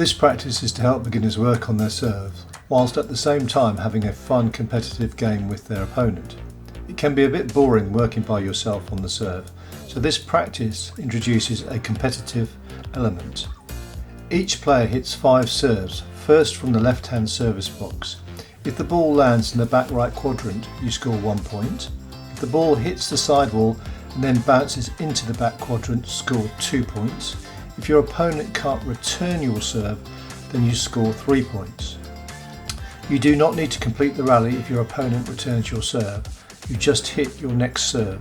This practice is to help beginners work on their serves, whilst at the same time having a fun competitive game with their opponent. It can be a bit boring working by yourself on the serve, so this practice introduces a competitive element. Each player hits 5 serves, first from the left-hand service box. If the ball lands in the back right quadrant, you score 1 point. If the ball hits the sidewall and then bounces into the back quadrant, score 2 points. If your opponent can't return your serve, then you score 3 points. You do not need to complete the rally if your opponent returns your serve. You just hit your next serve.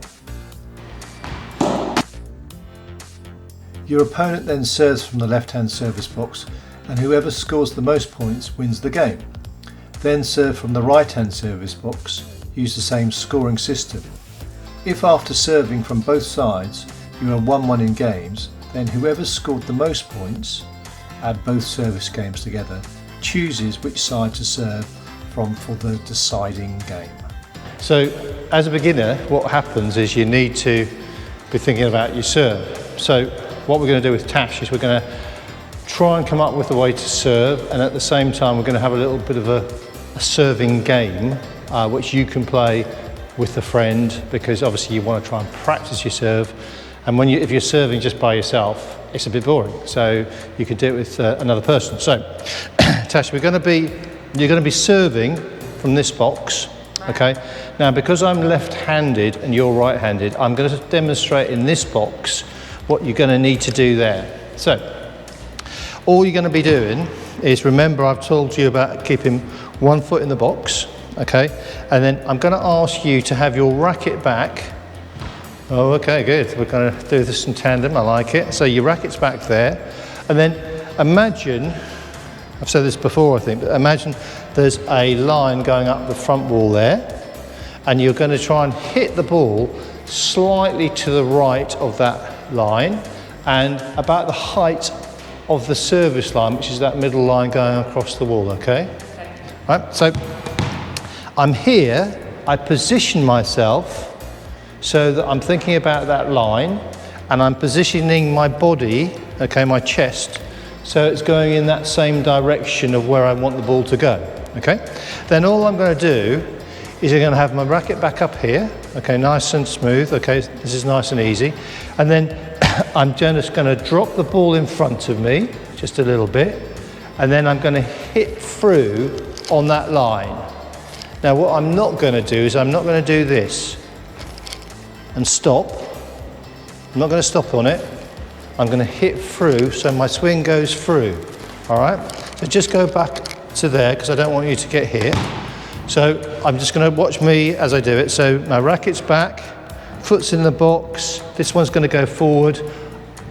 Your opponent then serves from the left-hand service box, and whoever scores the most points wins the game. Then serve from the right-hand service box. Use the same scoring system. If after serving from both sides you are 1-1 in games, then whoever scored the most points, add both service games together, chooses which side to serve from for the deciding game. So as a beginner, what happens is you need to be thinking about your serve. So what we're going to do with Tash is we're going to try and come up with a way to serve, and at the same time we're going to have a little bit of a serving game which you can play with a friend, because obviously you want to try and practice your serve. And if you're serving just by yourself, it's a bit boring. So you can do it with another person. So, Tash, you're going to be serving from this box. Okay. Now, because I'm left-handed and you're right-handed, I'm going to demonstrate in this box what you're going to need to do there. So, all you're going to be doing is, remember, I've told you about keeping 1 foot in the box. Okay. And then I'm going to ask you to have your racket back. Oh, okay, good. We're going to do this in tandem. I like it. So your racket's back there. And then imagine, I've said this before, I think, but imagine there's a line going up the front wall there, and you're going to try and hit the ball slightly to the right of that line and about the height of the service line, which is that middle line going across the wall, okay? Right, so I'm here, I position myself so that I'm thinking about that line, and I'm positioning my body, okay, my chest, so it's going in that same direction of where I want the ball to go, okay? Then all I'm going to do is I'm going to have my racket back up here, okay, nice and smooth, okay, this is nice and easy, and then I'm just going to drop the ball in front of me, just a little bit, and then I'm going to hit through on that line. Now what I'm not going to do is I'm not going to do this and stop. I'm not going to stop on it. I'm going to hit through, so my swing goes through. All right? So just go back to there, because I don't want you to get hit. So I'm just going to watch me as I do it. So my racket's back, foot's in the box. This one's going to go forward.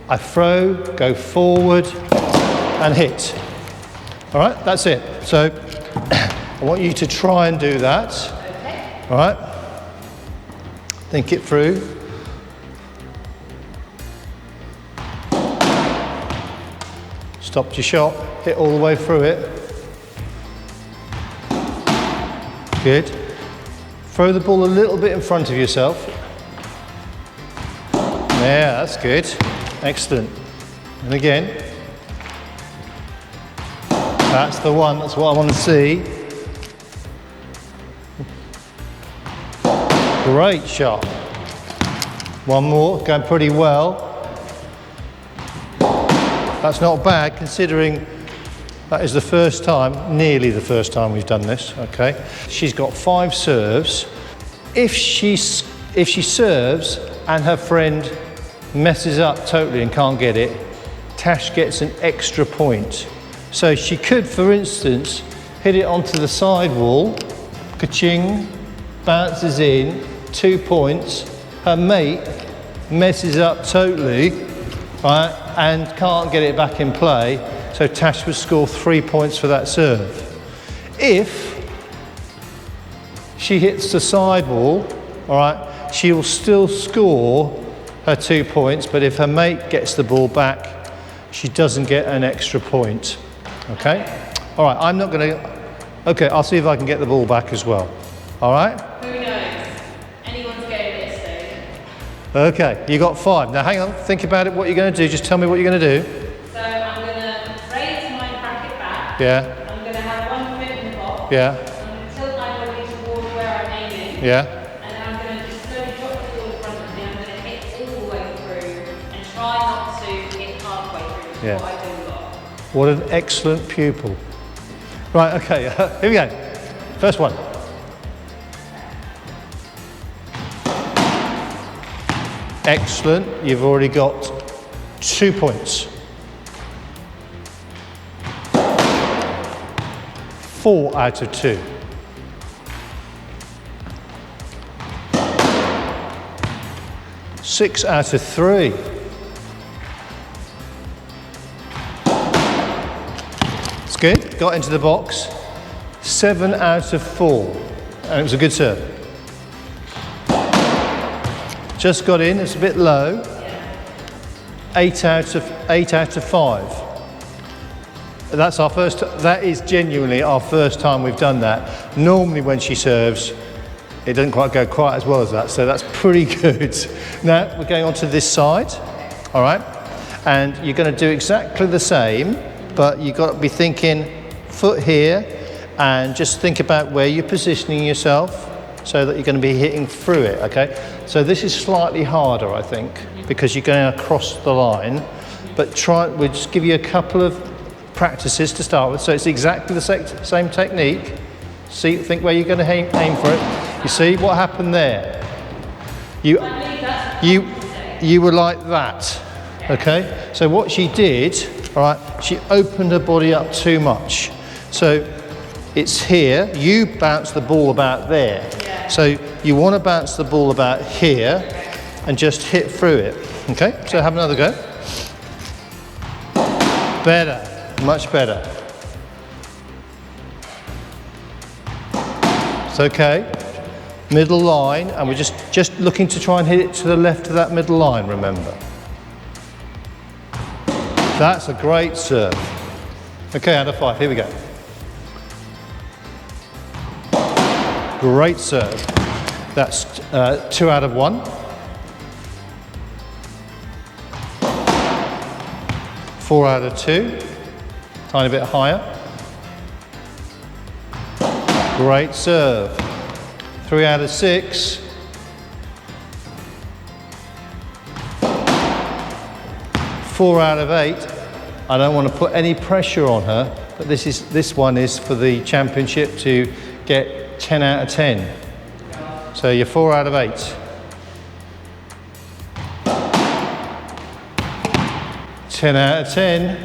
I throw, go forward, and hit. All right? That's it. So I want you to try and do that. Okay. All right? Think it through. Stopped your shot, hit all the way through it. Good. Throw the ball a little bit in front of yourself. Yeah, that's good. Excellent. And again. That's the one, that's what I want to see. Great shot. One more, going pretty well. That's not bad, considering that is the first time, nearly the first time we've done this, okay? She's got 5 serves. If she serves and her friend messes up totally and can't get it, Tash gets an extra point. So she could, for instance, hit it onto the side wall, ka-ching, bounces in, 2 points. Her mate messes up totally, right, and can't get it back in play, so Tash would score 3 points for that serve. If she hits the side wall, all right, she will still score her 2 points, but if her mate gets the ball back, she doesn't get an extra point, okay? All right, I'm not going to, okay, I'll see if I can get the ball back as well, all right? Who knows? Anyone's game at this stage. Okay, you got 5. Now hang on, think about it, what you're going to do. Just tell me what you're going to do. So I'm going to raise my Yeah. I'm going to have one foot in the box. Yeah. I'm going to tilt my body towards where I'm aiming. Yeah. And then I'm going to just slowly drop the ball in front of me. I'm going to hit all the way through and try not to hit halfway through, which is Yeah. what I do a lot. What an excellent pupil. Right, okay, here we go. First one. Excellent, you've already got 2 points. 4 out of 2. 6 out of 3. It's good, got into the box. 7 out of 4, and it was a good serve. Just got in, it's a bit low. 8 out of 5. That's our first, that is genuinely our first time we've done that. Normally when she serves, it doesn't quite go quite as well as that, so that's pretty good. Now we're going on to this side, all right? And you're going to do exactly the same, but you've got to be thinking foot here, and just think about where you're positioning yourself so that you're going to be hitting through it, okay? So this is slightly harder, I think, because you're going across the line, but we'll just give you a couple of practices to start with. So it's exactly the same technique. Think where you're going to aim for it. You see what happened there? You were like that, okay? So what she did, all right, she opened her body up too much. So it's here, you bounce the ball about there. So you want to bounce the ball about here and just hit through it, okay? So have another go. Better, much better. It's okay. Middle line, and we're just looking to try and hit it to the left of that middle line, remember. That's a great serve. Okay, out of 5, here we go. Great serve. That's 2 out of 1. 4 out of 2. Tiny bit higher. Great serve. 3 out of 6. 4 out of 8. I don't want to put any pressure on her, but this one is for the championship to get 10 out of 10. So you're 4 out of 8. 10 out of 10.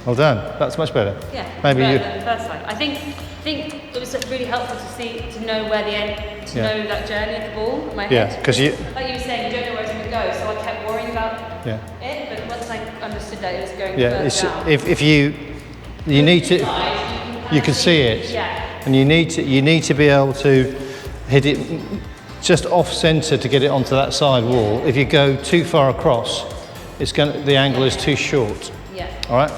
Well done. That's much better. Yeah. Maybe better you. than the first time. I think it was really helpful to know where the end, know that journey of the ball in my head. Yeah, because you. Like you were saying, you don't know where it's going to go, so I kept worrying about it. But once I understood that it was going further down. If you need to, you can see it. Yeah. And you need to be able to hit it just off centre to get it onto that side wall. If you go too far across, the angle is too short. Yeah. All right.